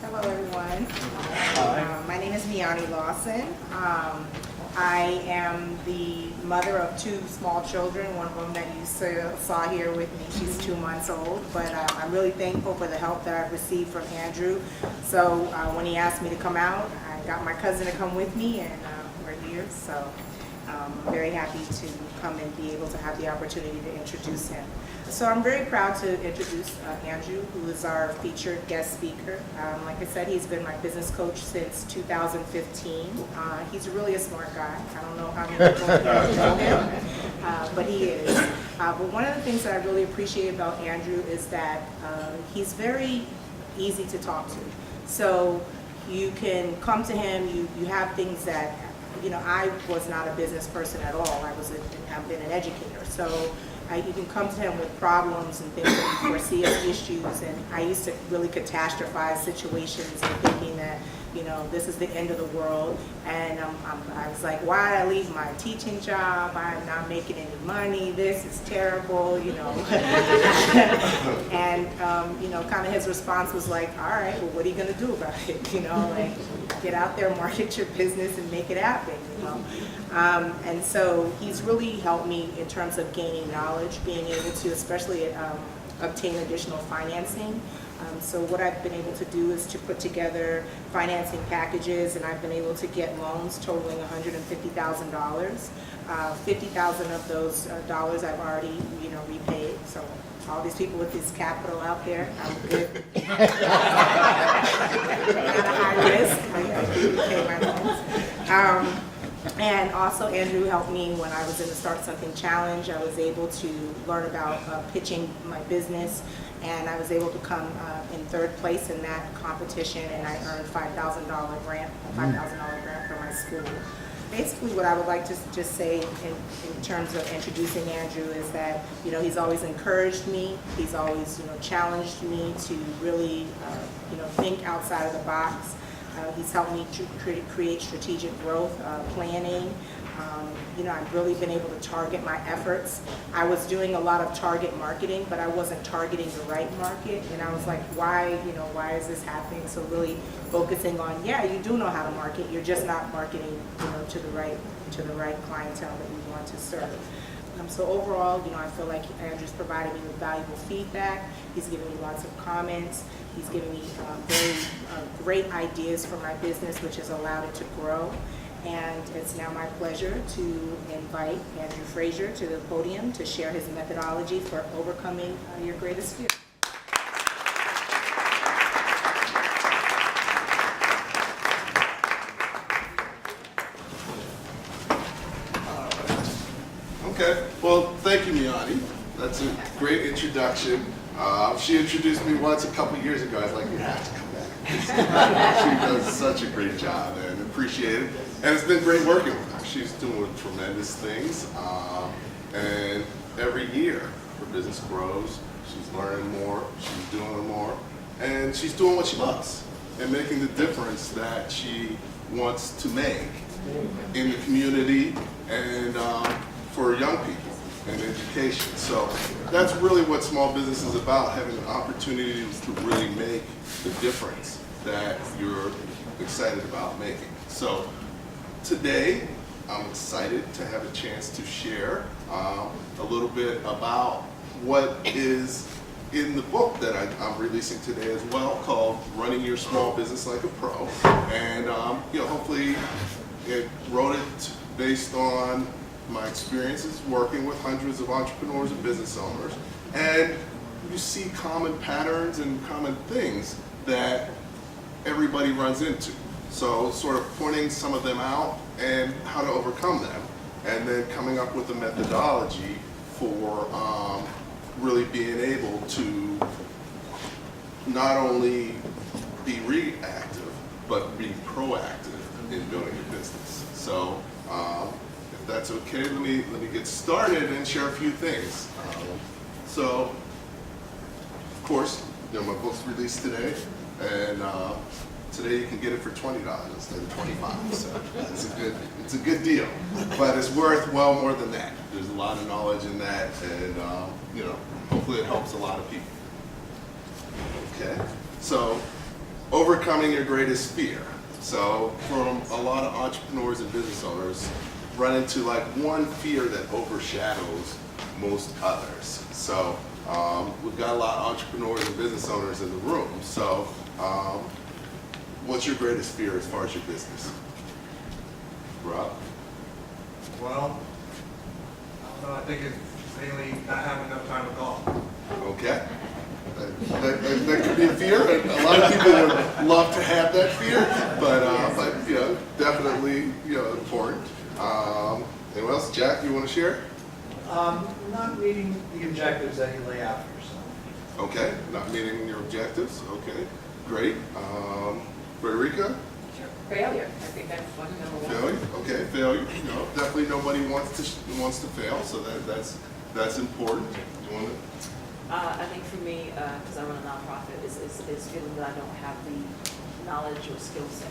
Hello, everyone. Hi. My name is Miani Lawson. I am the mother of two small children, one of them that you saw here with me. She's 2 months old, but I'm really thankful for the help that I've received from Andrew. So when he asked me to come out, I got my cousin to come with me, and we're here. So I'm very happy to come and be able to have the opportunity to introduce him. So I'm very proud to introduce Andrew, who is our featured guest speaker. Like I said, he's been my business coach since 2015. He's really a smart guy. I don't know how many people know him, but he is. But one of the things that I really appreciate about Andrew is that he's very easy to talk to. So you can come to him, you have things that, you know, I was not a business person at all. I've been an educator. So you can come to him with problems and things that you foresee as issues, and I used to really catastrophize situations and thinking that, you know, this is the end of the world, and I was like, why I leave my teaching job? I'm not making any money. This is terrible, you know. And you know, kind of his response was like, all right, well, what are you going to do about it? You know, like, get out there, market your business, and make it happen. You know. And so he's really helped me in terms of gaining knowledge, being able to, especially obtain additional financing. So what I've been able to do is to put together financing packages, and I've been able to get loans totaling $150,000. $50,000 of those dollars I've already, you know, repaid. So all these people with this capital out there, I'm good. Not a high risk. I do repay my loans. And also Andrew helped me when I was in the Start Something Challenge. I was able to learn about pitching my business, and I was able to come in 3rd place in that competition, and I earned $5,000 grant for my school. Basically, what I would like to just say in terms of introducing Andrew is that, you know, he's always encouraged me. He's always, you know, challenged me to really, you know, think outside of the box. He's helped me to create strategic growth, planning. You know, I've really been able to target my efforts. I was doing a lot of target marketing, but I wasn't targeting the right market. And I was like, why, you know, why is this happening? So really focusing on, yeah, you do know how to market. You're just not marketing, you know, to the right clientele that you want to serve. So overall, you know, I feel like Andrew's provided me with valuable feedback. He's given me lots of comments. He's given me very great ideas for my business, which has allowed it to grow. And it's now my pleasure to invite Andrew Frazier to the podium to share his methodology for overcoming your greatest fear. Okay, well, thank you, Miani. That's a great introduction. She introduced me once a couple years ago. I was like, you have to come back. She does such a great job, and appreciate it. And it's been great working with her. She's doing tremendous things. And every year, her business grows. She's learning more. She's doing more. And she's doing what she loves and making the difference that she wants to make in the community and for young people and education. So that's really what small business is about, having opportunities to really make the difference that you're excited about making. So today, I'm excited to have a chance to share a little bit about what is in the book that I'm releasing today as well, called Running Your Small Business Like a Pro. And you know, hopefully it wrote it based on my experiences working with hundreds of entrepreneurs and business owners, and you see common patterns and common things that everybody runs into. So sort of pointing some of them out and how to overcome them, and then coming up with a methodology for really being able to not only be reactive, but be proactive in building your business. So if that's okay, let me get started and share a few things. So, of course, you know, my book's released today, and today you can get it for $20 instead of $25. So it's a good deal, but it's worth well more than that. There's a lot of knowledge in that, and hopefully it helps a lot of people. Okay, so overcoming your greatest fear. So from a lot of entrepreneurs and business owners run into like one fear that overshadows most others. So we've got a lot of entrepreneurs and business owners in the room. So what's your greatest fear as far as your business? Rob? Well, I don't know, I think it's mainly not having enough time to golf. Okay. That could be a fear, and a lot of people would love to have that fear, but you know, definitely, you know, important. Anyone else? Jack, you want to share? Not meeting the objectives that you lay out for yourself. Okay, not meeting your objectives. Okay, great. Frederica? Sure. Failure. I think that's one number one. Failure. Okay, failure. You know, definitely nobody wants to fail, so that's important. You want to? I think for me, because I run a nonprofit, is feeling that I don't have the knowledge or skill set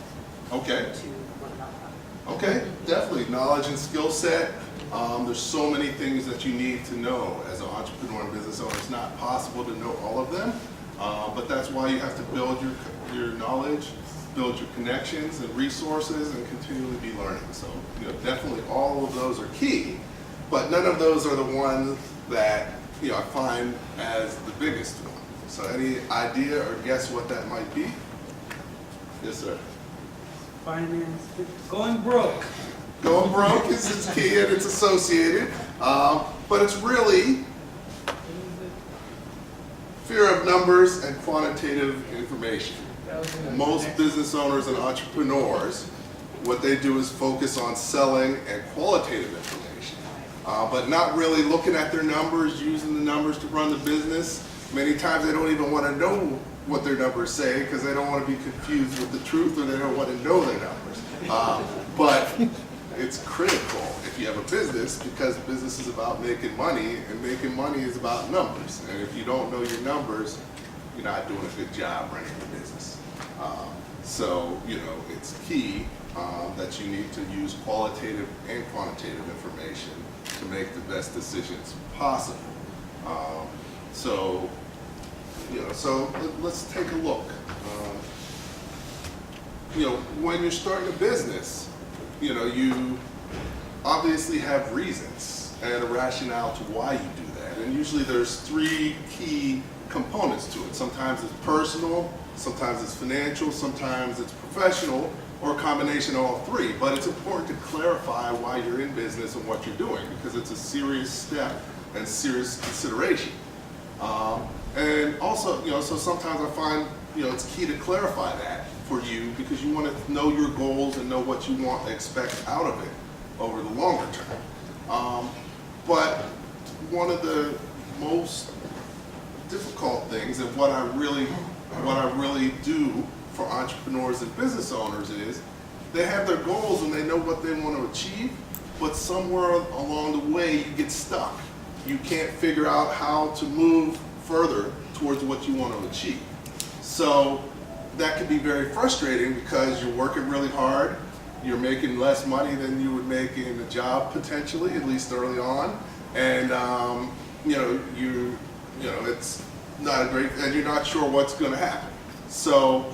Okay. to run a nonprofit. Okay, definitely knowledge and skill set. There's so many things that you need to know as an entrepreneur and business owner. It's not possible to know all of them, but that's why you have to build your knowledge, build your connections and resources, and continually be learning. So, you know, definitely all of those are key, but none of those are the ones that, you know, I find as the biggest one. So any idea or guess what that might be? Yes, sir. Finance, going broke. Going broke is key and it's associated, but it's really fear of numbers and quantitative information. Most business owners and entrepreneurs, what they do is focus on selling and qualitative information, but not really looking at their numbers, using the numbers to run the business. Many times they don't even want to know what their numbers say because they don't want to be confused with the truth, or they don't want to know their numbers. But it's critical if you have a business, because business is about making money, and making money is about numbers. And if you don't know your numbers, you're not doing a good job running the business. So, you know, it's key that you need to use qualitative and quantitative information to make the best decisions possible. So, you know, so let's take a look. You know, when you're starting a business, you know, you obviously have reasons and a rationale to why you do that. And usually there's three key components to it. Sometimes it's personal, sometimes it's financial, sometimes it's professional, or a combination of all three. But it's important to clarify why you're in business and what you're doing, because it's a serious step and serious consideration. And also, you know, so sometimes I find, you know, it's key to clarify that for you, because you want to know your goals and know what you want to expect out of it over the longer term. But one of the most difficult things, and what I really do for entrepreneurs and business owners, is they have their goals and they know what they want to achieve, but somewhere along the way you get stuck. You can't figure out how to move further towards what you want to achieve. So that can be very frustrating, because you're working really hard, you're making less money than you would make in a job potentially, at least early on, and you know, it's not a great, and you're not sure what's going to happen. So,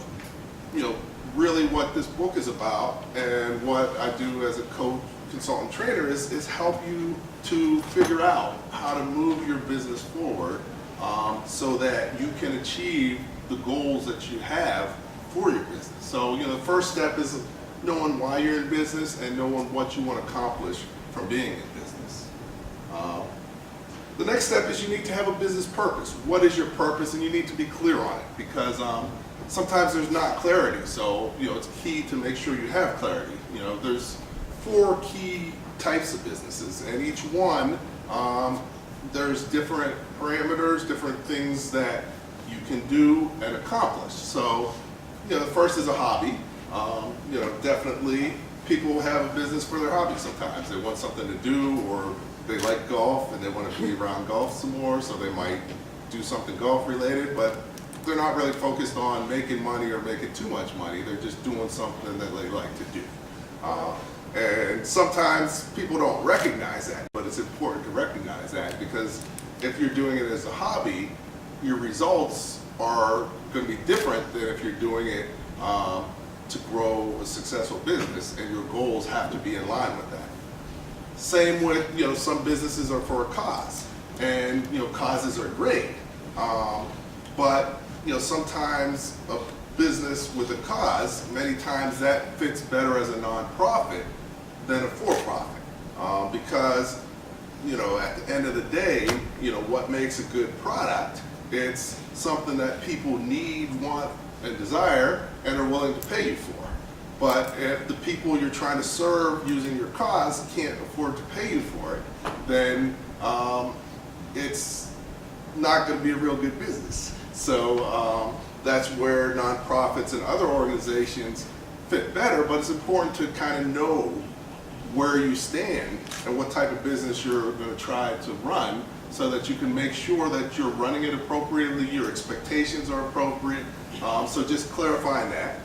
you know, really what this book is about, and what I do as a coach, consultant, trainer, is help you to figure out how to move your business forward, so that you can achieve the goals that you have for your business. So, you know, the first step is knowing why you're in business and knowing what you want to accomplish from being in business. The next step is you need to have a business purpose. What is your purpose? And you need to be clear on it, because sometimes there's not clarity. So, you know, it's key to make sure you have clarity. You know, there's 4 key types of businesses, and each one, there's different parameters, different things that you can do and accomplish. So, you know, the first is a hobby. You know, definitely people have a business for their hobby sometimes. They want something to do, or they like golf and they want to be around golf some more, so they might do something golf related, but they're not really focused on making money or making too much money. They're just doing something that they like to do. And sometimes people don't recognize that, but it's important to recognize that, because if you're doing it as a hobby, your results are going to be different than if you're doing it to grow a successful business, and your goals have to be in line with that. Same with, some businesses are for a cause, and, causes are great. But, sometimes a business with a cause, many times that fits better as a nonprofit than a for-profit. Because, at the end of the day, what makes a good product, it's something that people need, want, and desire, and are willing to pay you for. But if the people you're trying to serve using your cause can't afford to pay you for it, then it's not going to be a real good business. So that's where nonprofits and other organizations fit better, but it's important to kind of know where you stand and what type of business you're going to try to run, so that you can make sure that you're running it appropriately, your expectations are appropriate. So just clarifying that.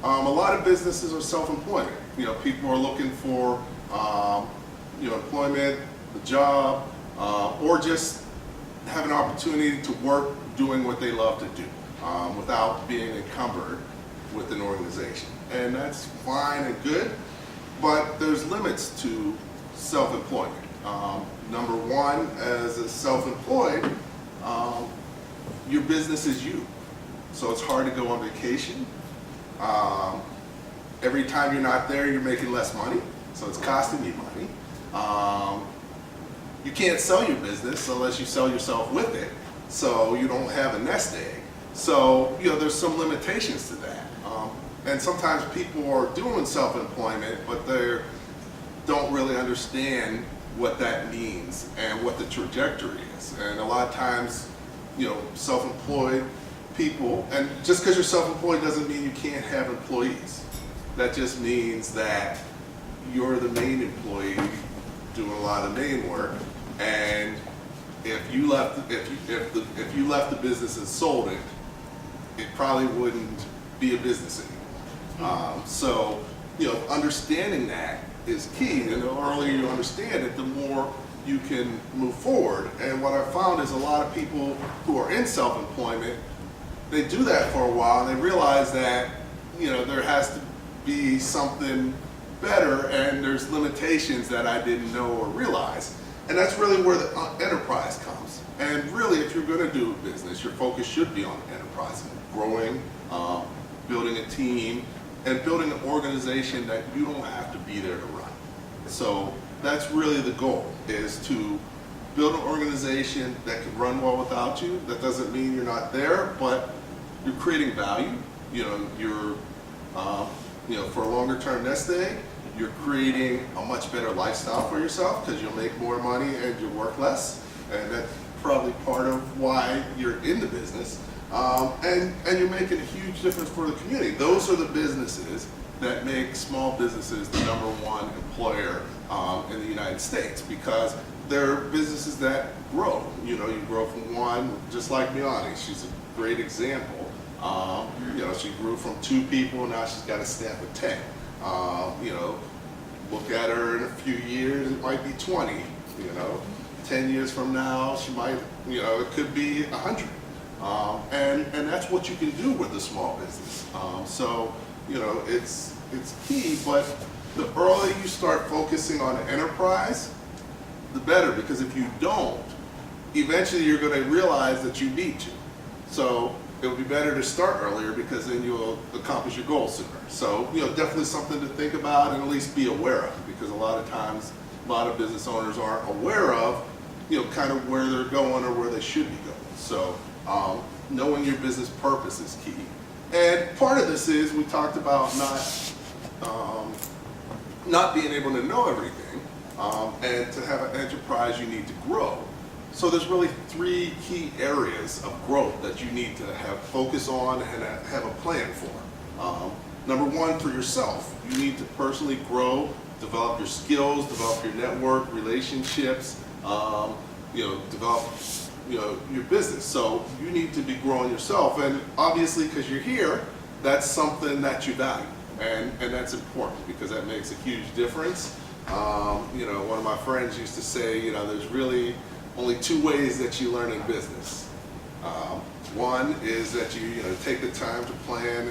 A lot of businesses are self-employment. People are looking for employment, a job, or just have an opportunity to work doing what they love to do without being encumbered with an organization. And that's fine and good, but there's limits to self-employment. Number one, as a self-employed, your business is you. So it's hard to go on vacation. Every time you're not there, you're making less money, so it's costing you money. You can't sell your business unless you sell yourself with it, so you don't have a nest egg. So, there's some limitations to that. And sometimes people are doing self-employment, but they don't really understand what that means and what the trajectory is. And a lot of times, self-employed people, and just because you're self-employed doesn't mean you can't have employees. That just means that you're the main employee doing a lot of main work, and if you left the business and sold it, it probably wouldn't be a business anymore. So, understanding that is key, and the earlier you understand it, the more you can move forward. And what I found is a lot of people who are in self-employment, they do that for a while, and they realize that, there has to be something better, and there's limitations that I didn't know or realize. And that's really where the enterprise comes. And really, if you're going to do a business, your focus should be on enterprise, growing, building a team, and building an organization that you don't have to be there to run. So that's really the goal, is to build an organization that can run well without you. That doesn't mean you're not there, but you're creating value. You're for a longer term nest egg, you're creating a much better lifestyle for yourself because you'll make more money and you'll work less. And that's probably part of why you're in the business. And you're making a huge difference for the community. Those are the businesses that make small businesses the #1 employer in the United States, because they're businesses that grow. You grow from one, just like Miani. She's a great example. She grew from 2 people, now she's got a staff of 10. Look at her in a few years, it might be 20. 10 years from now, she might, it could be 100. And that's what you can do with a small business. So, it's key, but the earlier you start focusing on an enterprise, the better, because if you don't, eventually you're going to realize that you need to. So it would be better to start earlier, because then you'll accomplish your goals sooner. So, definitely something to think about and at least be aware of, because a lot of times, a lot of business owners aren't aware of, kind of where they're going or where they should be going. So, knowing your business purpose is key. And part of this is, we talked about not being able to know everything, and to have an enterprise, you need to grow. So there's really 3 key areas of growth that you need to have focus on and have a plan for. Number 1, for yourself, you need to personally grow, develop your skills, develop your network, relationships, develop your business. So you need to be growing yourself, and obviously, because you're here, that's something that you value, and that's important, because that makes a huge difference. One of my friends used to say, there's really only 2 ways that you learn in business. One is that you take the time to plan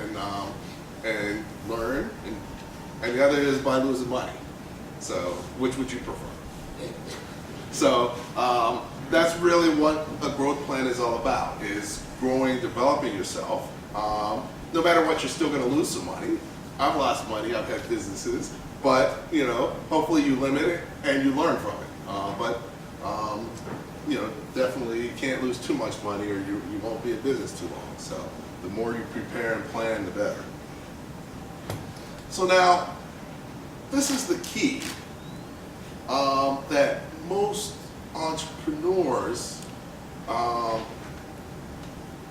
and learn, and the other is by losing money. So which would you prefer? So that's really what a growth plan is all about, is growing, developing yourself. No matter what, you're still going to lose some money. I've lost money, I've had businesses, but hopefully you limit it and you learn from it. But definitely you can't lose too much money or you won't be in business too long. So the more you prepare and plan, the better. So now, this is the key that most entrepreneurs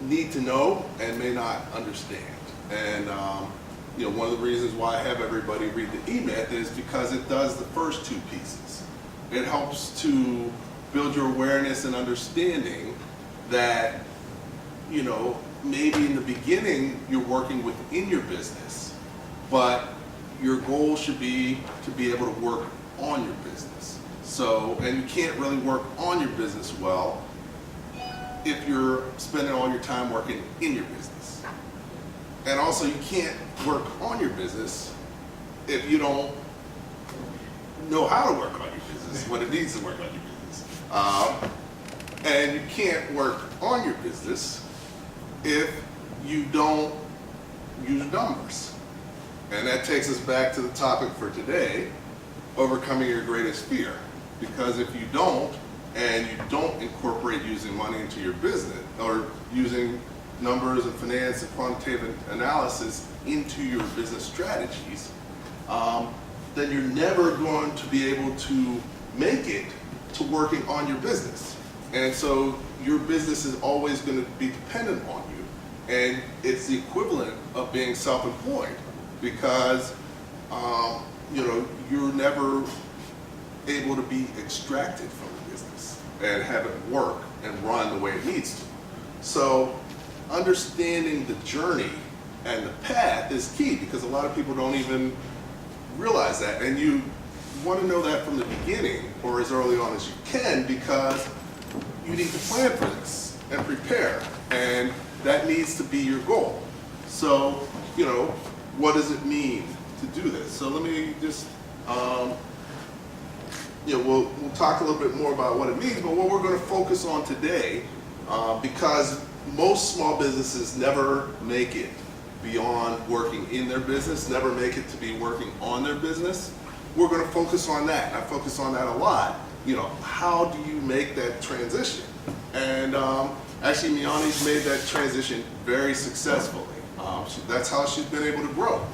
need to know and may not understand. And one of the reasons why I have everybody read the E-Myth is because it does the first two pieces. It helps to build your awareness and understanding that, maybe in the beginning you're working within your business, but your goal should be to be able to work on your business. So, and you can't really work on your business well if you're spending all your time working in your business. And also you can't work on your business if you don't know how to work on your business, what it needs to work on your business. And you can't work on your business if you don't use numbers. And that takes us back to the topic for today, overcoming your greatest fear. Because if you don't, and you don't incorporate using money into your business, or using numbers and finance and quantitative analysis into your business strategies, then you're never going to be able to make it to working on your business. And so your business is always going to be dependent on you. And it's the equivalent of being self-employed, because you're never able to be extracted from the business and have it work and run the way it needs to. So understanding the journey and the path is key, because a lot of people don't even realize that. And you want to know that from the beginning, or as early on as you can, because you need to plan for this and prepare, and that needs to be your goal. So, what does it mean to do this? So let me just, we'll talk a little bit more about what it means, but what we're going to focus on today, because most small businesses never make it beyond working in their business, never make it to be working on their business, we're going to focus on that. I focus on that a lot. How do you make that transition? And actually, Miani's made that transition very successfully. That's how she's been able to grow.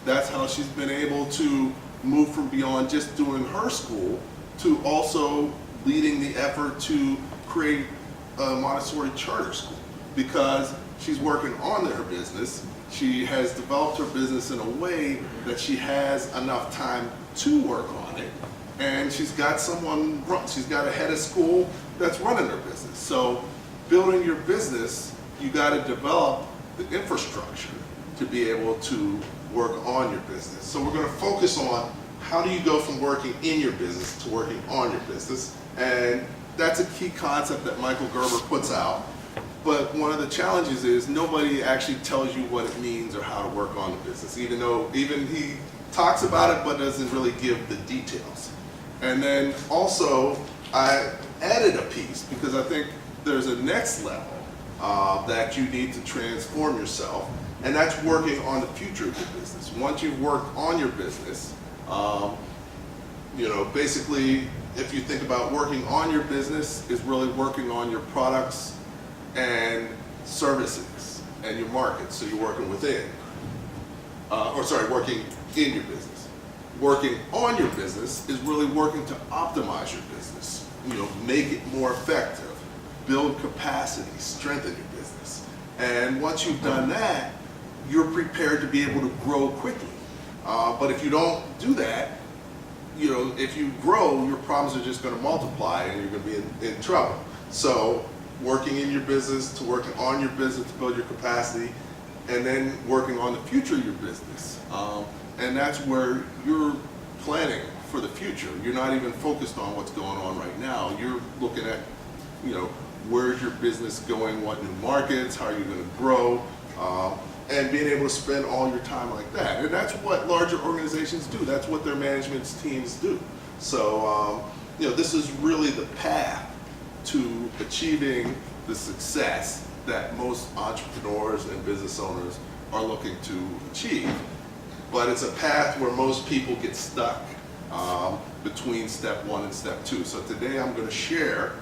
That's how she's been able to move from beyond just doing her school to also leading the effort to create a Montessori charter school, because she's working on her business. She has developed her business in a way that she has enough time to work on it, and she's got she's got a head of school that's running her business. So building your business, you got to develop the infrastructure to be able to work on your business. So we're going to focus on how do you go from working in your business to working on your business, and that's a key concept that Michael Gerber puts out. But one of the challenges is nobody actually tells you what it means or how to work on the business, even he talks about it but doesn't really give the details. And then also I added a piece because I think there's a next level that you need to transform yourself, and that's working on the future of your business. Once you've worked on your business, basically if you think about working on your business is really working on your products and services and your market. So you're working within, working in your business. Working on your business is really working to optimize your business, make it more effective, build capacity, strengthen your business. And once you've done that, you're prepared to be able to grow quickly. But if you don't do that, if you grow, your problems are just going to multiply and you're going to be in trouble. So working in your business to working on your business to build your capacity, and then working on the future of your business. And that's where you're planning for the future. You're not even focused on what's going on right now. You're looking at, where's your business going, what new markets, how are you going to grow, and being able to spend all your time like that. And that's what larger organizations do. That's what their management teams do. So, this is really the path to achieving the success that most entrepreneurs and business owners are looking to achieve. But it's a path where most people get stuck between step 1 and step 2. So today I'm going to share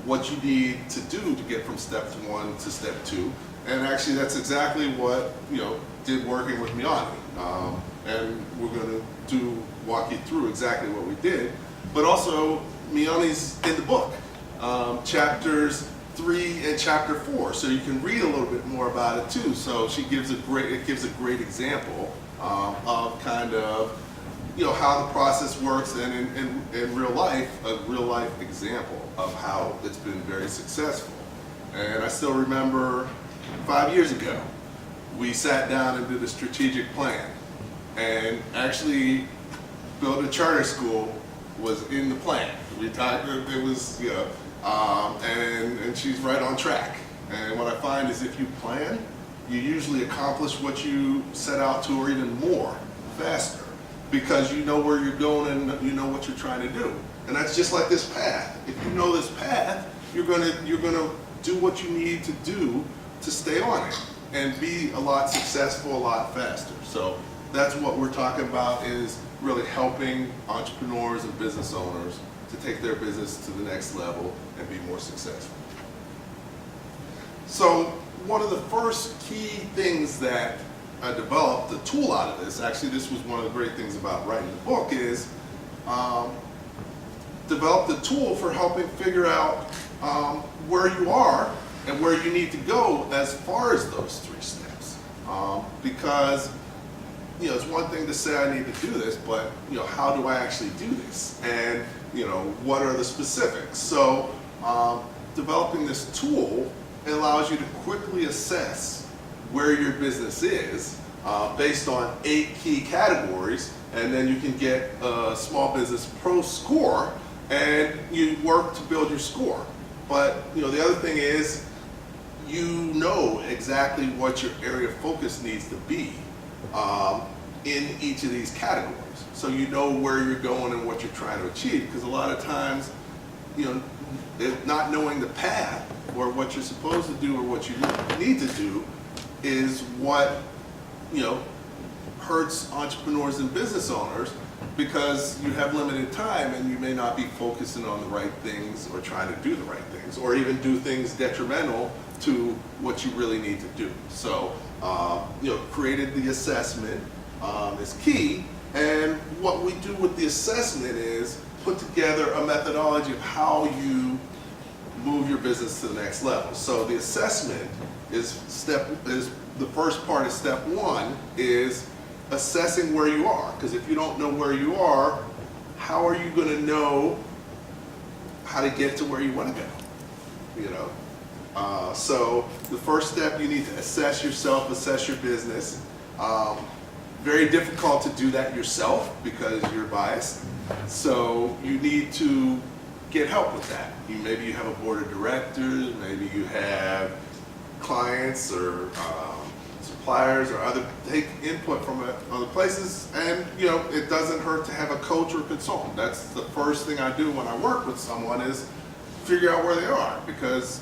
what you need to do to get from step 1 to step 2. And actually that's exactly what did working with Miani. And we're going to walk you through exactly what we did. But also Miani's in the book, chapters 3 and chapter 4, so you can read a little bit more about it too. So it gives a great example of kind of how the process works, and in real life, a real life example of how it's been very successful. And I still remember 5 years ago, we sat down and did a strategic plan, and actually build a charter school was in the plan. We talked, it was, and she's right on track. And what I find is if you plan, you usually accomplish what you set out to, or even more, faster, because you know where you're going and you know what you're trying to do. And that's just like this path. If you know this path, you're gonna do what you need to do to stay on it and be a lot successful, a lot faster. So that's what we're talking about, is really helping entrepreneurs and business owners to take their business to the next level and be more successful. So one of the first key things that I developed, the tool out of this, actually this was one of the great things about writing the book, is develop the tool for helping figure out where you are and where you need to go as far as those 3 steps. Because it's one thing to say I need to do this, but how do I actually do this? And what are the specifics? So developing this tool allows you to quickly assess where your business is based on 8 key categories, and then you can get a Small Business Pro score, and you work to build your score. But the other thing is, exactly what your area of focus needs to be in each of these categories. So where you're going and what you're trying to achieve, because a lot of times, not knowing the path or what you're supposed to do or what you need to do is what hurts entrepreneurs and business owners, because you have limited time and you may not be focusing on the right things or trying to do the right things, or even do things detrimental to what you really need to do. So created the assessment is key, and what we do with the assessment is put together a methodology of how you move your business to the next level. So the assessment is the first part of step 1 is assessing where you are, because if you don't know where you are, how are you going to know how to get to where you want to go? So the first step, you need to assess yourself, assess your business. Very difficult to do that yourself because you're biased. So you need to get help with that. Maybe you have a board of directors, maybe you have clients or suppliers or take input from other places, and it doesn't hurt to have a coach or consultant. That's the first thing I do when I work with someone, is figure out where they are, because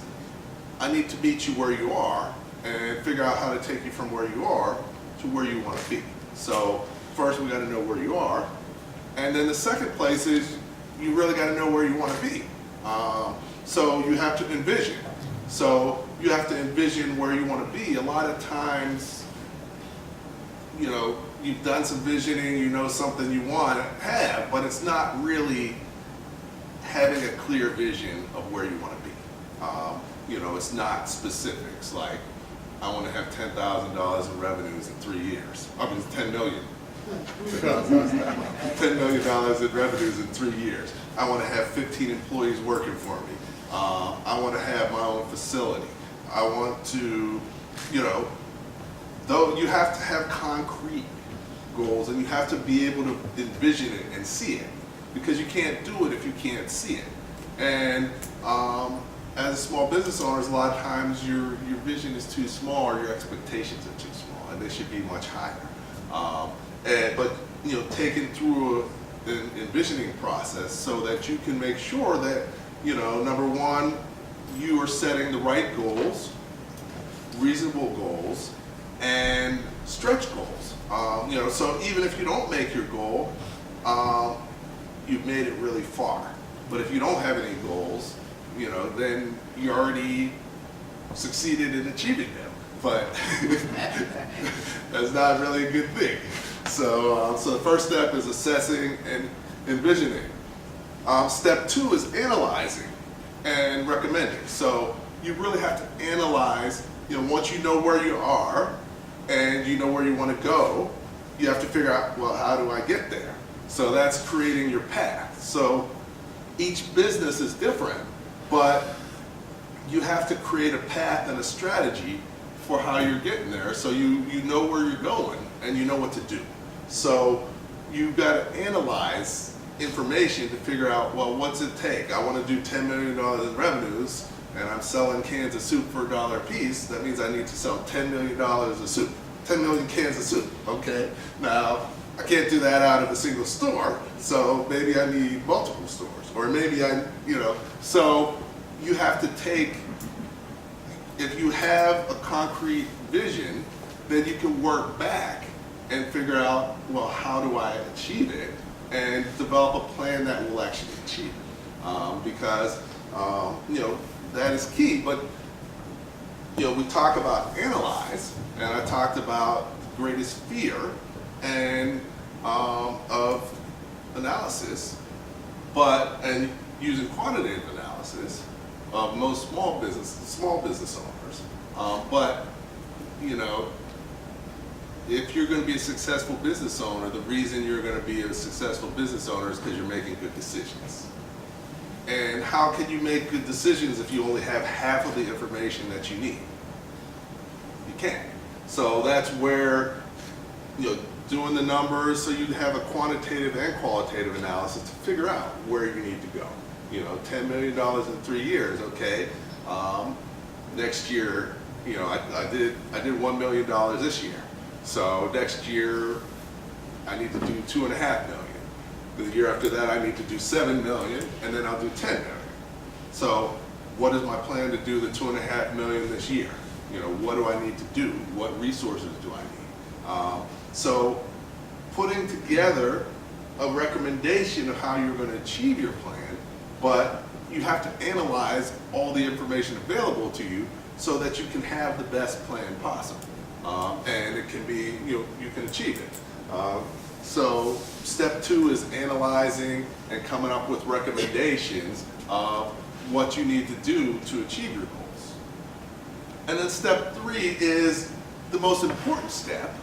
I need to meet you where you are and figure out how to take you from where you are to where you want to be. So first we got to know where you are, and then the second place is you really got to know where you want to be. So you have to envision. So you have to envision where you want to be. A lot of times, you've done some visioning, something you want to have, but it's not really having a clear vision of where you want to be. It's not specifics, like I want to have $10,000 in revenues in 3 years. I mean, $10 million. $10 million in revenues in 3 years. I want to have 15 employees working for me. I want to have my own facility. I want to, though you have to have concrete goals, and you have to be able to envision it and see it, because you can't do it if you can't see it. And as a small business owner, a lot of times your vision is too small or your expectations are too small, and they should be much higher. But taken through an envisioning process so that you can make sure that number one, you are setting the right goals, reasonable goals, and stretch goals. So even if you don't make your goal, you've made it really far. But if you don't have any goals, then you already succeeded in achieving them. But that's not really a good thing. So the first step is assessing and envisioning. Step two is analyzing and recommending. So you really have to analyze, once you know where you are and you know where you want to go, you have to figure out, well, how do I get there? So that's creating your path. So each business is different, but you have to create a path and a strategy for how you're getting there, so you know where you're going and you know what to do. So you've got to analyze information to figure out, well, what's it take? I want to do $10 million in revenues and I'm selling cans of soup for $1 a piece. That means I need to sell $10 million of soup, 10 million cans of soup, okay? Now, I can't do that out of a single store, so maybe I need multiple stores, or maybe so you have to take, if you have a concrete vision, then you can work back and figure out, well, how do I achieve it, and develop a plan that will actually achieve it. Because that is key. But we talk about analyze, and I talked about the greatest fear and of analysis, and using quantitative analysis of most small business owners. But if you're going to be a successful business owner, the reason you're going to be a successful business owner is because you're making good decisions. And how can you make good decisions if you only have half of the information that you need? You can't. So that's where doing the numbers, so you have a quantitative and qualitative analysis to figure out where you need to go. $10 million in 3 years, okay. Next year, I did $1 million this year. So next year, I need to do $2.5 million. The year after that, I need to do $7 million, and then I'll do $10 million. So what is my plan to do the $2.5 million this year? What do I need to do? What resources do I need? So putting together a recommendation of how you're going to achieve your plan, but you have to analyze all the information available to you so that you can have the best plan possible. And it can be, you can achieve it. So step two is analyzing and coming up with recommendations of what you need to do to achieve your goals. And then step three is the most important step,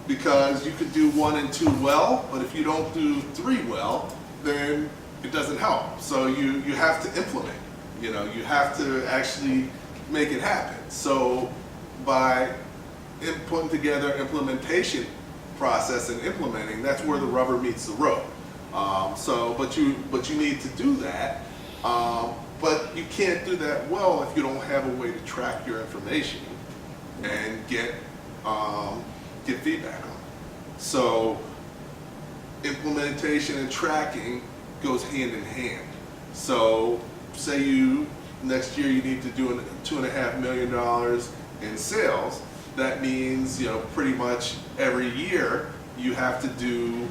because you could do 1 and 2 well, but if you don't do 3 well, then it doesn't help. So you have to implement, you have to actually make it happen. So by putting together implementation process and implementing, that's where the rubber meets the road. But you need to do that, but you can't do that well if you don't have a way to track your information and get feedback on it. So implementation and tracking goes hand in hand. So say next year you need to do $2.5 million in sales. That means, pretty much every year you have to do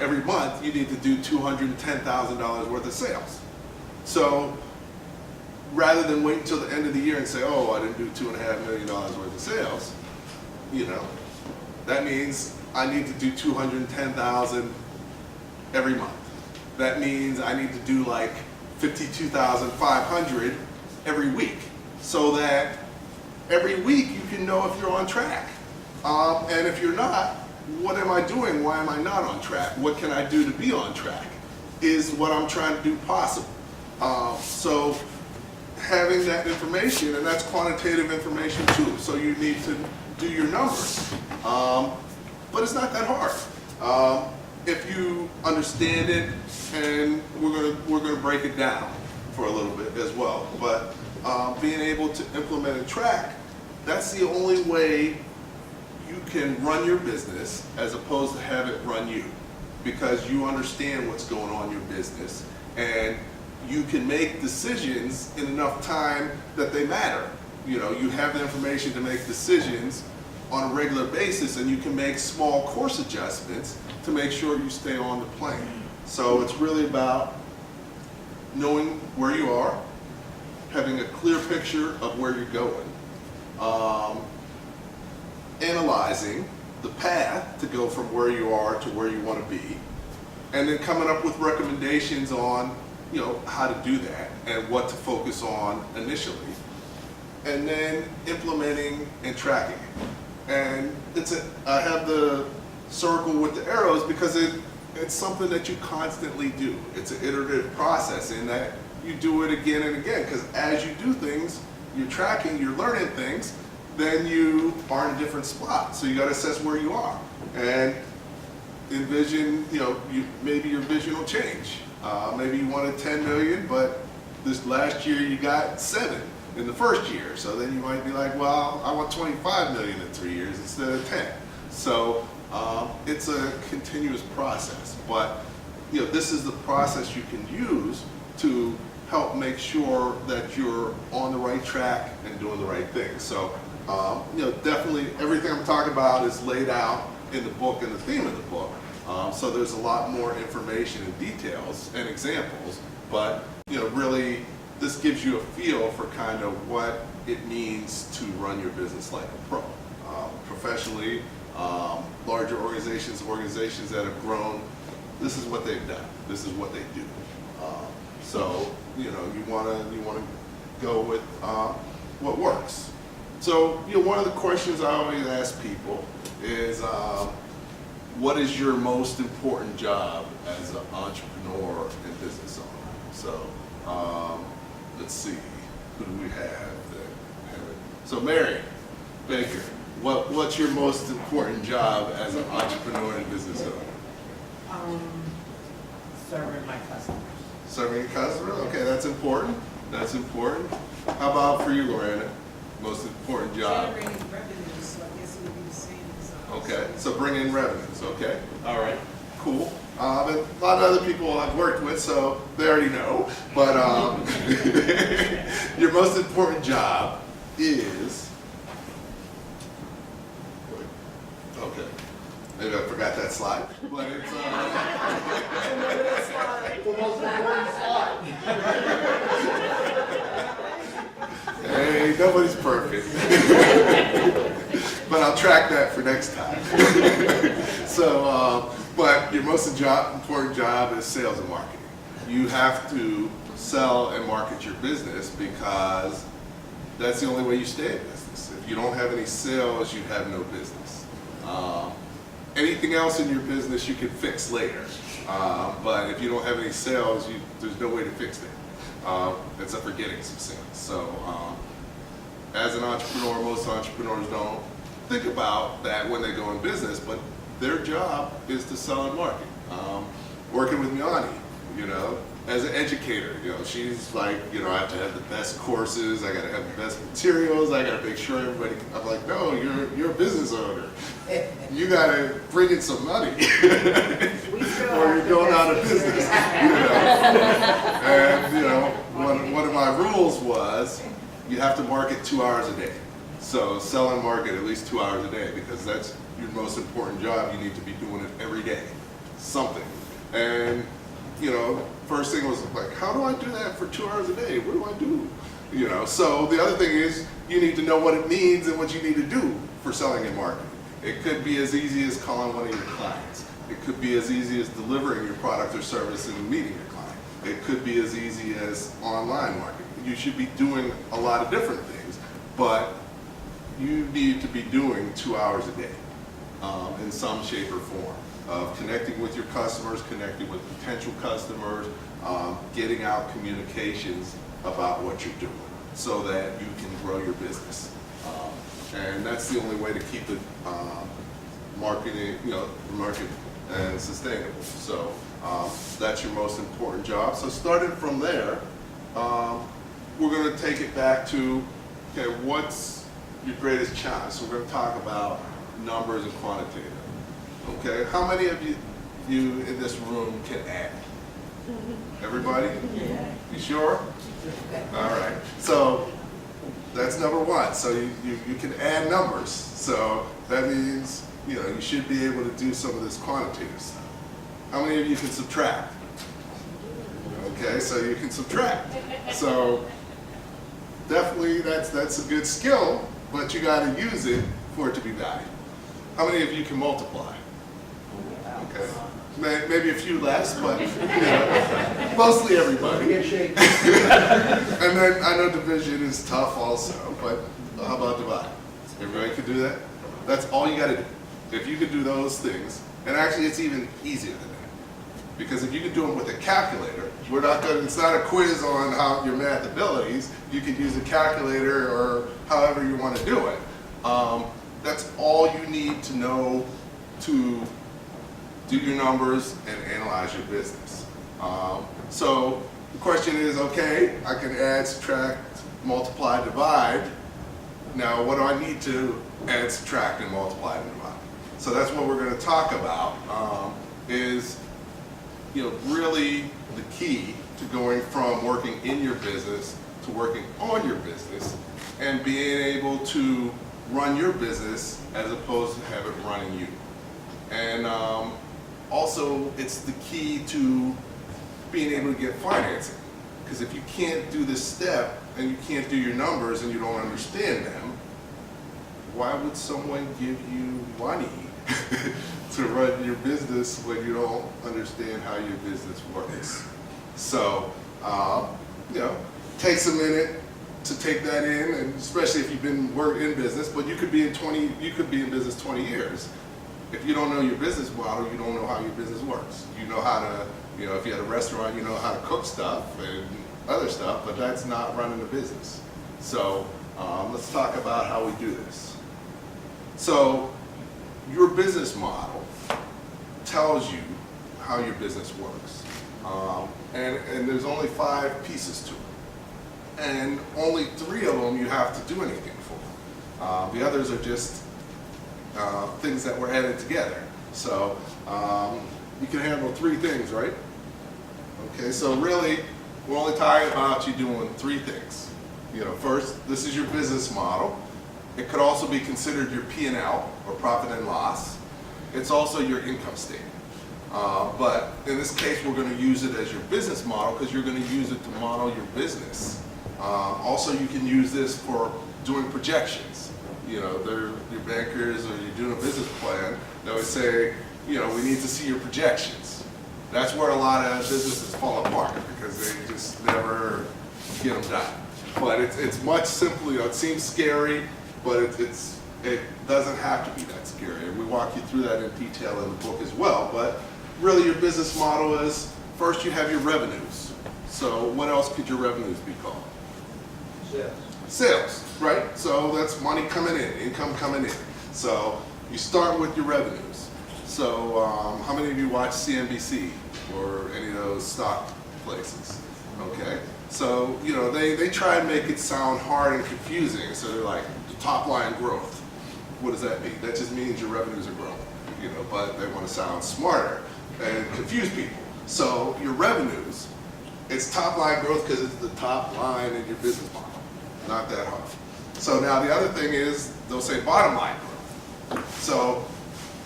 every month you need to do $210,000 worth of sales. So rather than wait until the end of the year and say, oh, I didn't do $2.5 million worth of sales, that means I need to do $210,000 every month. That means I need to do like $52,500 every week, so that every week you can know if you're on track. And if you're not, what am I doing? Why am I not on track? What can I do to be on track? Is what I'm trying to do possible? So having that information, and that's quantitative information too, so you need to do your numbers. But it's not that hard. if you understand it, and we're gonna break it down for a little bit as well. But being able to implement and track, that's the only way you can run your business as opposed to have it run you, because you understand what's going on in your business and you can make decisions in enough time that they matter. You know, you have the information to make decisions on a regular basis, and you can make small course adjustments to make sure you stay on the plane. So it's really about knowing where you are, having a clear picture of where you're going, analyzing the path to go from where you are to where you want to be, and then coming up with recommendations on, you know, how to do that and what to focus on initially, and then implementing and tracking it. And I have the circle with the arrows because it's something that you constantly do. It's an iterative process in that you do it again and again, because as you do things, you're tracking, you're learning things, then you are in a different spot. So you got to assess where you are and envision, you know, maybe your vision will change. Maybe you wanted 10 million, but this last year you got 7 in the first year. So then you might be like, well, I want 25 million in 3 years instead of 10. So it's a continuous process, but you know, this is the process you can use to help make sure that you're on the right track and doing the right thing. So you know, definitely everything I'm talking about is laid out in the book and the theme of the book. So there's a lot more information and details and examples, but you know, really this gives you a feel for kind of what it means to run your business like a pro. Professionally, larger organizations that have grown, this is what they've done. This is what they do. So you know, you want to go with what works. So you know, one of the questions I always ask people is, what is your most important job as an entrepreneur and business owner? So let's see, who do we have that have it? So Mary Baker, what's your most important job as an entrepreneur and business owner? Serving my customers. Serving a customer? Okay, that's important. That's important. How about for you, Lorena? Most important job? Generating revenues, so I guess it would be the same as. Okay, so bring in revenues, okay, all right, cool. And a lot of other people I've worked with, so they already know, but your most important job is, okay, maybe I forgot that slide, but it's, The most important slide. hey, nobody's perfect. But I'll track that for next time. So, but your most important job is sales and marketing. You have to sell and market your business because that's the only way you stay in business. If you don't have any sales, you have no business. Anything else in your business you can fix later. But if you don't have any sales, there's no way to fix that, except for getting some sales. So as an entrepreneur, most entrepreneurs don't think about that when they go in business, but their job is to sell and market. Working with Miani, you know, as an educator, you know, she's like, you know, I have to have the best courses, I gotta have the best materials, I gotta make sure everybody, I'm like, no, you're a business owner. You gotta bring in some money or you're going out of business. You know? And you know, one of my rules was you have to market 2 hours a day. So sell and market at least 2 hours a day, because that's your most important job. You need to be doing it every day, something. And you know, first thing was like, how do I do that for 2 hours a day? What do I do? You know, so the other thing is you need to know what it means and what you need to do for selling and marketing. It could be as easy as calling one of your clients. It could be as easy as delivering your product or service and meeting your client. It could be as easy as online marketing. You should be doing a lot of different things, but you need to be doing 2 hours a day in some shape or form of connecting with your customers, connecting with potential customers, getting out communications about what you're doing so that you can grow your business. And that's the only way to keep the marketing, you know, the market and sustainable. So that's your most important job. So starting from there, we're going to take it back to, okay, what's your greatest challenge? So we're going to talk about numbers and quantitative. Okay, how many of you in this room can add? Everybody? You sure? All right. So that's number one. So you can add numbers. So that means, you should be able to do some of this quantitative stuff. How many of you can subtract? Okay, so you can subtract. So definitely that's a good skill, but you got to use it for it to be valuable. How many of you can multiply? Okay, maybe a few less, but mostly everybody. And then I know division is tough also, but how about divide? Everybody can do that? That's all you got to do. If you can do those things, and actually it's even easier than that. Because if you can do them with a calculator, it's not a quiz on how your math abilities. You can use a calculator or however you want to do it. That's all you need to know to do your numbers and analyze your business. So the question is, okay, I can add, subtract, multiply, divide. Now what do I need to add, subtract, and multiply and divide? So that's what we're going to talk about, is really the key to going from working in your business to working on your business and being able to run your business as opposed to have it running you. And also, it's the key to being able to get financing. Because if you can't do this step and you can't do your numbers and you don't understand them, why would someone give you money to run your business when you don't understand how your business works? So, takes a minute to take that in, and especially if you've been in business, but you could be in business 20 years. If you don't know your business model, you don't know how your business works. You know how to, if you had a restaurant, you know how to cook stuff and other stuff, but that's not running a business. So let's talk about how we do this. So your business model tells you how your business works. And there's only 5 pieces to it. And only 3 of them you have to do anything for. The others are just things that were added together. So you can handle 3 things, right? Okay, so really, we're only talking about you doing 3 things. First, this is your business model. It could also be considered your P&L, or profit and loss. It's also your income statement. But in this case, we're going to use it as your business model because you're going to use it to model your business. Also, you can use this for doing projections. They're your bankers, or you're doing a business plan, they would say, we need to see your projections. That's where a lot of businesses fall apart because they just never get them done. But it's much simpler. It seems scary, but it doesn't have to be that scary. And we walk you through that in detail in the book as well. But really, your business model is, first you have your revenues. So what else could your revenues be called? Sales, right? So that's money coming in, income coming in. So you start with your revenues. So how many of you watch CNBC or any of those stock places? Okay. So, they try and make it sound hard and confusing. So they're like, the top line growth. What does that mean? That just means your revenues are growing, but they want to sound smarter and confuse people. So your revenues, it's top line growth because it's the top line in your business model. Not that hard. So now the other thing is, they'll say bottom line growth. So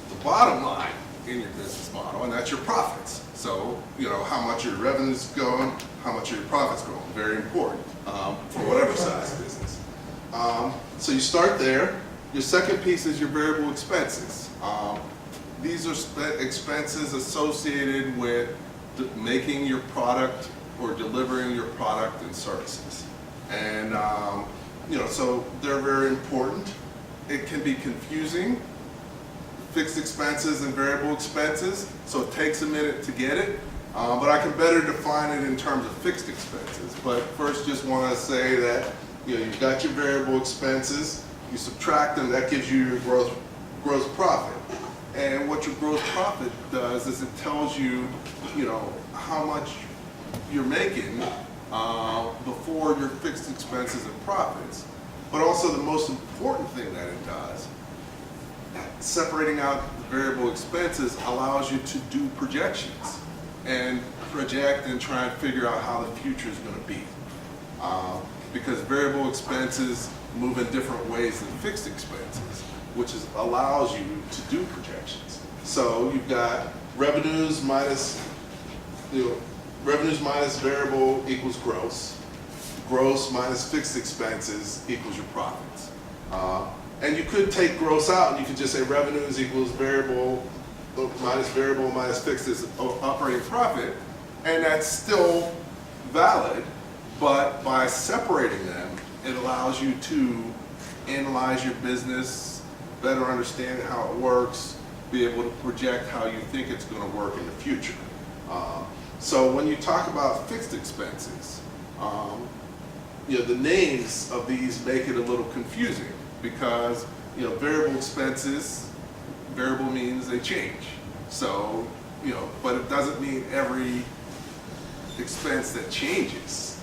the bottom line in your business model, and that's your profits. So, how much your revenue's going, how much your profits growing. Very important for whatever size business. So you start there. Your second piece is your variable expenses. These are expenses associated with making your product or delivering your product and services. And, so they're very important. It can be confusing, fixed expenses and variable expenses, so it takes a minute to get it. But I can better define it in terms of fixed expenses. But first, just want to say that, you've got your variable expenses, you subtract them, that gives you your gross profit. And what your gross profit does is it tells you, how much you're making before your fixed expenses and profits. But also the most important thing that it does, separating out the variable expenses allows you to do projections and project and try and figure out how the future is going to be. Because variable expenses move in different ways than fixed expenses, which allows you to do projections. So you've got revenues minus variable equals gross. Gross minus fixed expenses equals your profits. And you could take gross out and you could just say revenues equals variable minus fixed is operating profit, and that's still valid, but by separating them, it allows you to analyze your business, better understand how it works, be able to project how you think it's going to work in the future. So when you talk about fixed expenses, the names of these make it a little confusing because variable expenses, variable means they change. So but it doesn't mean every expense that changes.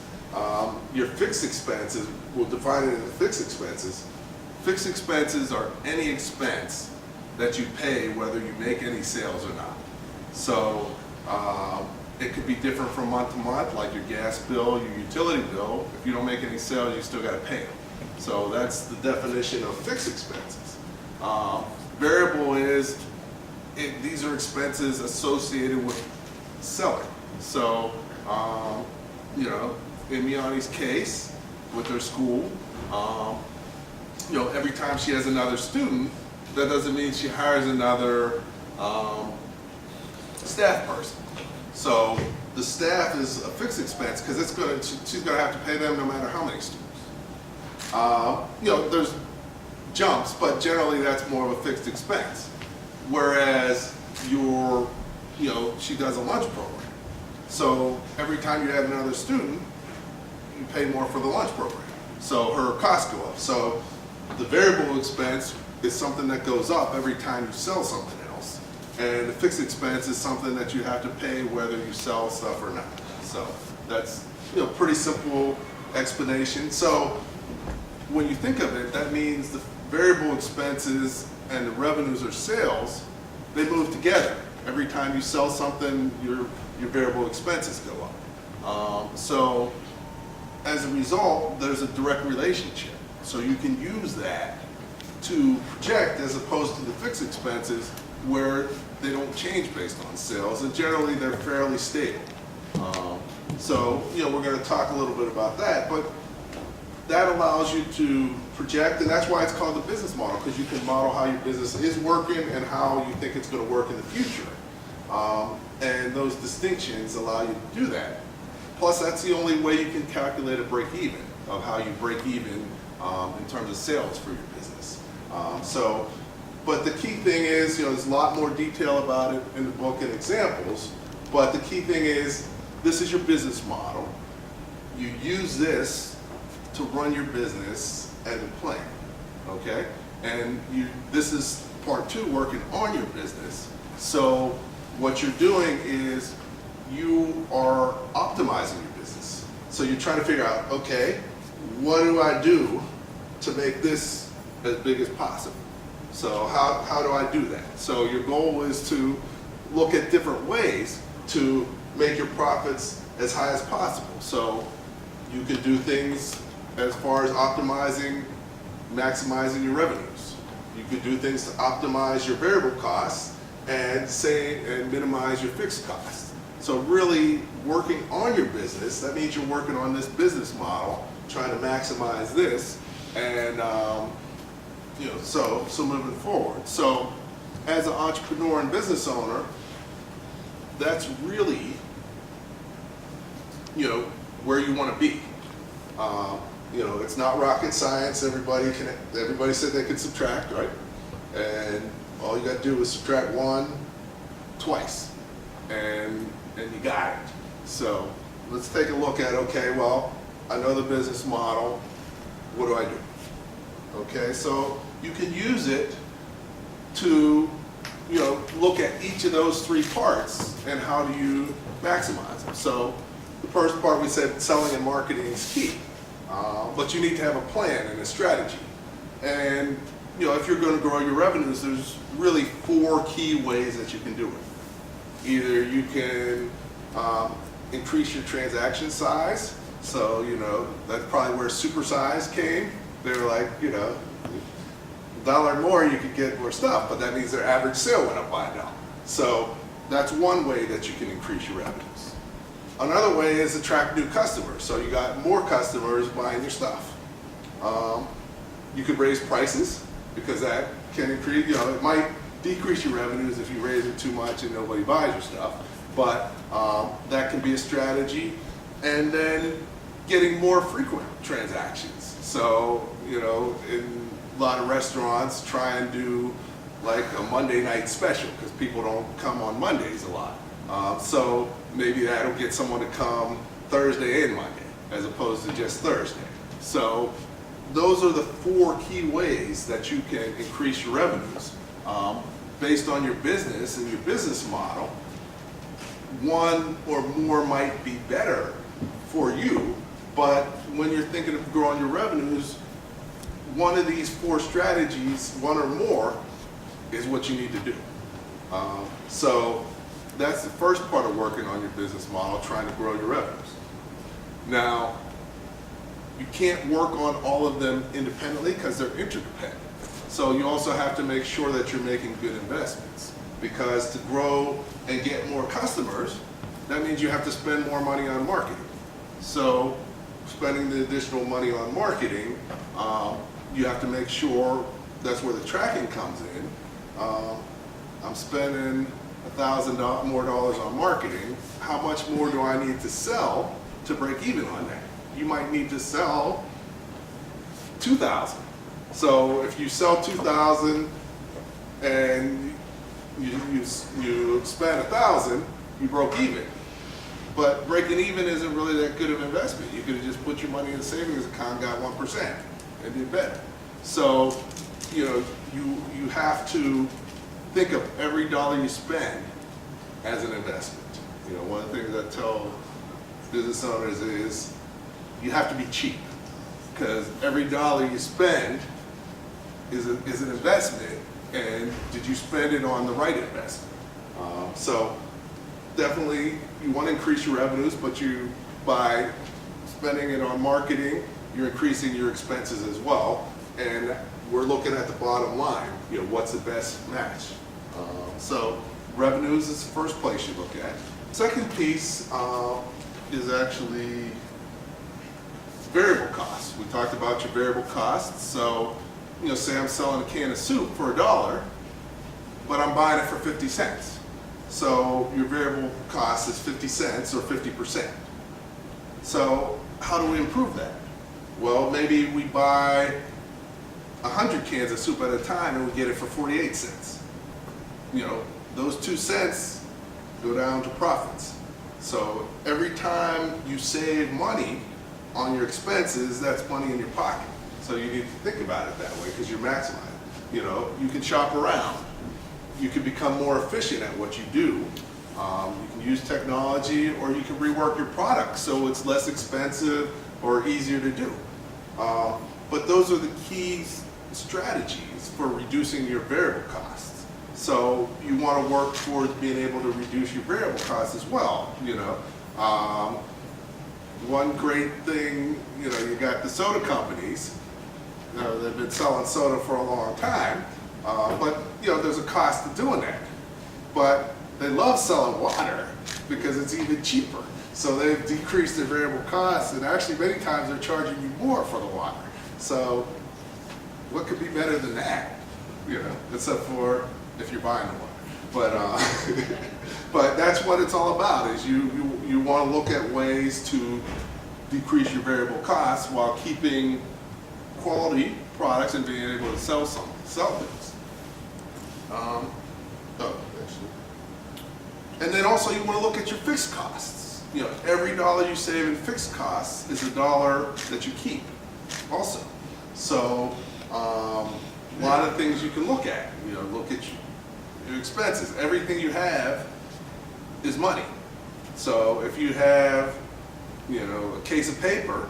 Your fixed expenses, we'll define it as fixed expenses. Fixed expenses are any expense that you pay whether you make any sales or not. So it could be different from month to month, like your gas bill, your utility bill. If you don't make any sales, you still got to pay them. So that's the definition of fixed expenses. Variable is, these are expenses associated with selling. So, in Miani's case, with her school, every time she has another student, that doesn't mean she hires another staff person. So the staff is a fixed expense because she's going to have to pay them no matter how many students. There's jumps, but generally that's more of a fixed expense. Whereas she does a lunch program. So every time you add another student, you pay more for the lunch program. So her costs go up. So the variable expense is something that goes up every time you sell something else. And the fixed expense is something that you have to pay whether you sell stuff or not. So that's pretty simple explanation. So when you think of it, that means the variable expenses and the revenues or sales, they move together. Every time you sell something, your variable expenses go up. So as a result, there's a direct relationship. So you can use that to project as opposed to the fixed expenses where they don't change based on sales, and generally they're fairly stable. So we're going to talk a little bit about that, but that allows you to project, and that's why it's called the business model, because you can model how your business is working and how you think it's going to work in the future. And those distinctions allow you to do that. Plus, that's the only way you can calculate a break even, of how you break even in terms of sales for your business. But the key thing is, there's a lot more detail about it in the book and examples, but the key thing is, this is your business model. You use this to run your business and to plan, okay? And this is part 2, working on your business. So what you're doing is you are optimizing your business. So you're trying to figure out, okay, what do I do to make this as big as possible? So how do I do that? So your goal is to look at different ways to make your profits as high as possible. So you can do things as far as optimizing, maximizing your revenues. You could do things to optimize your variable costs and minimize your fixed costs. So really working on your business, that means you're working on this business model, trying to maximize this, and so moving forward. So as an entrepreneur and business owner, that's really where you want to be. It's not rocket science. Everybody said they could subtract, right? And all you got to do is subtract 1 twice, and you got it. So let's take a look at, okay, well, I know the business model. What do I do? Okay, so you can use it to, look at each of those three parts and how do you maximize them. So the first part we said selling and marketing is key, but you need to have a plan and a strategy. And if you're going to grow your revenues, there's really 4 key ways that you can do it. Either you can increase your transaction size. So, that's probably where supersize came. They were like, $1 more, you could get more stuff, but that means their average sale went up by $1. So that's one way that you can increase your revenues. Another way is attract new customers. So you got more customers buying your stuff. You could raise prices because that can increase, it might decrease your revenues if you raise it too much and nobody buys your stuff, but that can be a strategy. And then getting more frequent transactions. So, in a lot of restaurants try and do like a Monday night special because people don't come on Mondays a lot. So maybe that'll get someone to come Thursday and Monday as opposed to just Thursday. So those are the 4 key ways that you can increase your revenues. Based on your business and your business model, one or more might be better for you, but when you're thinking of growing your revenues, one of these 4 strategies, one or more, is what you need to do. So that's the first part of working on your business model, trying to grow your revenues. Now, you can't work on all of them independently because they're interdependent. So you also have to make sure that you're making good investments, because to grow and get more customers, that means you have to spend more money on marketing. So spending the additional money on marketing, you have to make sure that's where the tracking comes in. I'm spending $1,000 more on marketing. How much more do I need to sell to break even on that? You might need to sell 2,000. So if you sell 2,000 and you spend 1,000, you broke even. But breaking even isn't really that good of an investment. You could have just put your money in a savings account, got 1%, and did better. So, you have to think of every dollar you spend as an investment. One of the things I tell business owners is you have to be cheap, because every dollar you spend is an investment, and did you spend it on the right investment? So definitely you want to increase your revenues, but by spending it on marketing, you're increasing your expenses as well. And we're looking at the bottom line, what's the best match? So revenues is the first place you look at. Second piece is actually variable costs. We talked about your variable costs. So, say I'm selling a can of soup for $1, but I'm buying it for 50 cents. So your variable cost is 50 cents or 50%. So how do we improve that? Well, maybe we buy 100 cans of soup at a time and we get it for 48 cents. Those 2 cents go down to profits. So every time you save money on your expenses, that's money in your pocket. So you need to think about it that way because you're maximizing. You can shop around. You can become more efficient at what you do. You can use technology, or you can rework your product so it's less expensive or easier to do. But those are the key strategies for reducing your variable costs. So you want to work towards being able to reduce your variable costs as well. One great thing, you got the soda companies. They've been selling soda for a long time, but there's a cost to doing that. But they love selling water because it's even cheaper. So they've decreased their variable costs, and actually many times they're charging you more for the water. So what could be better than that? Except for if you're buying the water. But that's what it's all about. Is you want to look at ways to decrease your variable costs while keeping quality products and being able to sell things. And then also you want to look at your fixed costs. Every dollar you save in fixed costs is a dollar that you keep also. So a lot of things you can look at. Look at your expenses. Everything you have is money. So if you have, you know, a case of paper,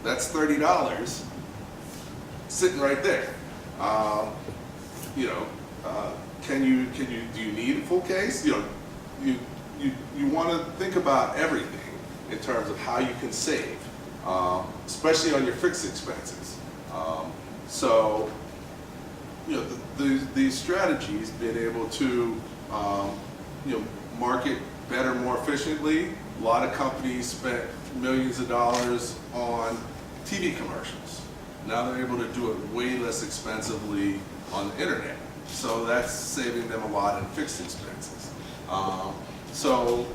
that's $30 sitting right there. You know, do you need a full case? You know, you want to think about everything in terms of how you can save, especially on your fixed expenses. So, you know, these strategies, being able to, you know, market better, more efficiently. A lot of companies spent millions of dollars on TV commercials. Now they're able to do it way less expensively on the internet. So that's saving them a lot in fixed expenses. So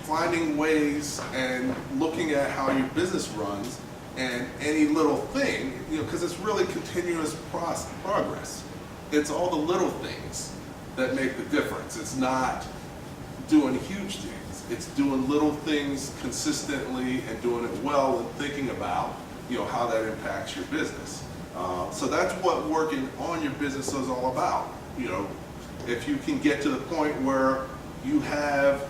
finding ways and looking at how your business runs and any little thing, you know, because it's really continuous progress. It's all the little things that make the difference. It's not doing huge things. It's doing little things consistently and doing it well and thinking about, you know, how that impacts your business. So that's what working on your business is all about. You know, if you can get to the point where you have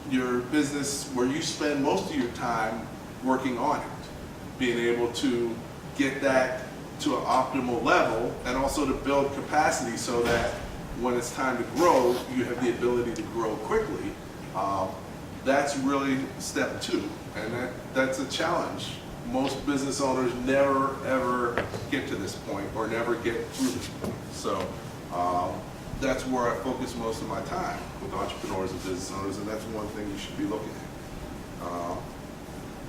your business where you spend most of your time working on it, being able to get that to an optimal level and also to build capacity so that when it's time to grow, you have the ability to grow quickly. That's really step two, and that's a challenge. Most business owners never ever get to this point or never get through this point. So that's where I focus most of my time with entrepreneurs and business owners, and that's one thing you should be looking at.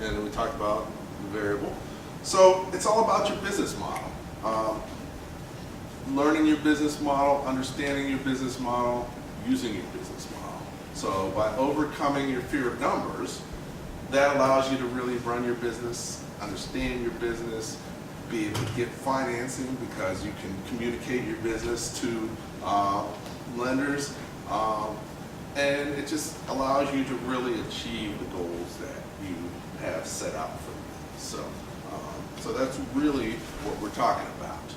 And then we talked about the variable. So it's all about your business model. Learning your business model, understanding your business model, using your business model. So by overcoming your fear of numbers, that allows you to really run your business, understand your business, be able to get financing because you can communicate your business to lenders, and it just allows you to really achieve the goals that you have set out for you. So that's really what we're talking about.